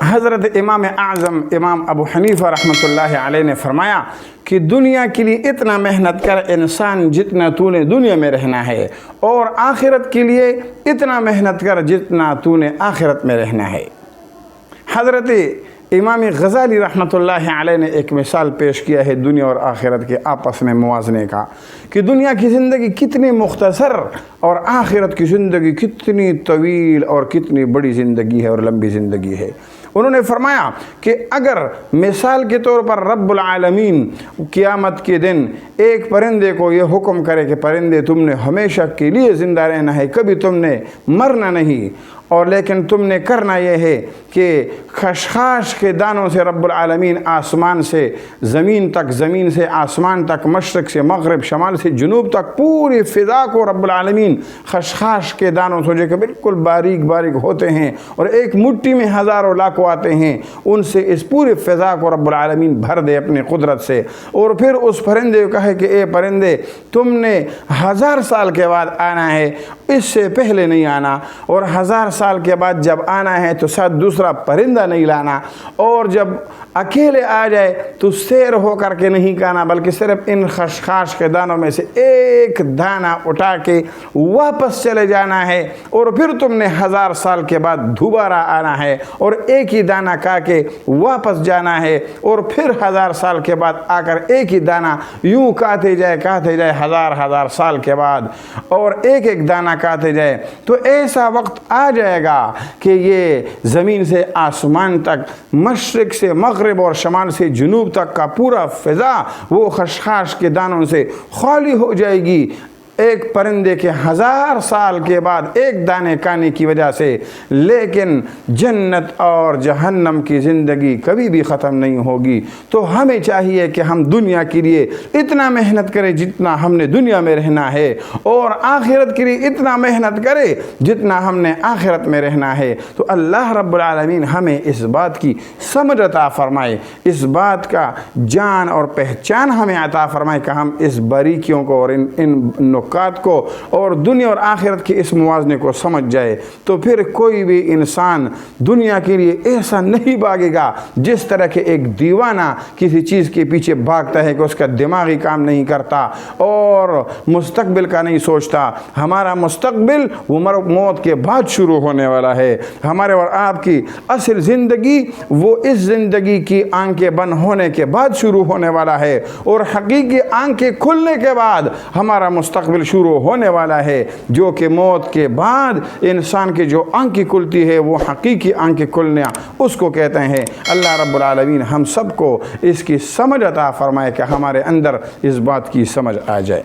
حضرت امام اعظم امام ابو حنیفہ رحمۃ اللہ علیہ نے فرمایا کہ دنیا کے لیے اتنا محنت کر انسان جتنا تو نے دنیا میں رہنا ہے، اور آخرت کے لیے اتنا محنت کر جتنا تو نے آخرت میں رہنا ہے۔ حضرت امام غزالی رحمۃ اللہ علیہ نے ایک مثال پیش کیا ہے دنیا اور آخرت کے آپس میں موازنے کا، کہ دنیا کی زندگی کتنی مختصر اور آخرت کی زندگی کتنی طویل اور کتنی بڑی زندگی ہے اور لمبی زندگی ہے۔ انہوں نے فرمایا کہ اگر مثال کے طور پر رب العالمین قیامت کے دن ایک پرندے کو یہ حکم کرے کہ پرندے تم نے ہمیشہ کے لیے زندہ رہنا ہے، کبھی تم نے مرنا نہیں، اور لیکن تم نے کرنا یہ ہے کہ خشخاش کے دانوں سے رب العالمین آسمان سے زمین تک، زمین سے آسمان تک، مشرق سے مغرب، شمال سے جنوب تک پوری فضا کو رب العالمین خشخاش کے دانوں سے جو کہ بالکل باریک باریک ہوتے ہیں اور ایک مٹھی میں ہزاروں لاکھوں آتے ہیں، ان سے اس پوری فضا کو رب العالمین بھر دے اپنے قدرت سے، اور پھر اس پرندے کو کہے کہ اے پرندے تم نے 1000 سال کے بعد آنا ہے، اس سے پہلے نہیں آنا، اور 1000 سال کے بعد جب آنا ہے تو ساتھ دوسرا پرندہ نہیں لانا، اور جب اکیلے آ جائے تو سیر ہو کر کے نہیں کھانا، بلکہ صرف ان خشخاش کے دانوں میں سے ایک دانہ اٹھا کے واپس چلے جانا ہے، اور پھر تم نے 1000 سال کے بعد دوبارہ آنا ہے اور ایک ہی دانہ کھا کے واپس جانا ہے، اور پھر 1000 سال کے بعد آ کر ایک ہی دانہ یوں کھاتے جائے 1000 سال کے بعد، اور ایک ایک دانہ کھاتے جائے، تو ایسا وقت آ جائے گا کہ یہ زمین سے آسمان تک، مشرق سے مغرب اور شمال سے جنوب تک کا پورا فضا وہ خشخاش کے دانوں سے خالی ہو جائے گی، ایک پرندے کے 1000 سال کے بعد ایک دانے کھانے کی وجہ سے، لیکن جنت اور جہنم کی زندگی کبھی بھی ختم نہیں ہوگی۔ تو ہمیں چاہیے کہ ہم دنیا کے لیے اتنا محنت کریں جتنا ہم نے دنیا میں رہنا ہے، اور آخرت کے لیے اتنا محنت کریں جتنا ہم نے آخرت میں رہنا ہے۔ تو اللہ رب العالمین ہمیں اس بات کی سمجھ عطا فرمائے، اس بات کا جان اور پہچان ہمیں عطا فرمائے کہ ہم اس باریکیوں کو اور ان نکات کو اور دنیا اور آخرت کے اس موازنے کو سمجھ جائے، تو پھر کوئی بھی انسان دنیا کے لیے ایسا نہیں بھاگے گا جس طرح کہ ایک دیوانہ کسی چیز کے پیچھے بھاگتا ہے کہ اس کا دماغی کام نہیں کرتا اور مستقبل کا نہیں سوچتا۔ ہمارا مستقبل وہ موت کے بعد شروع ہونے والا ہے، ہمارے اور آپ کی اصل زندگی وہ اس زندگی کی آنکھیں بند ہونے کے بعد شروع ہونے والا ہے، اور حقیقی آنکھیں کھلنے کے بعد ہمارا مستقبل شروع ہونے والا ہے، جو کہ موت کے بعد انسان کی جو آنکھیں کھلتی ہے وہ حقیقی آنکھیں کھلنا اس کو کہتے ہیں۔ اللہ رب العالمین ہم سب کو اس کی سمجھ عطا فرمائے کہ ہمارے اندر اس بات کی سمجھ آ جائے۔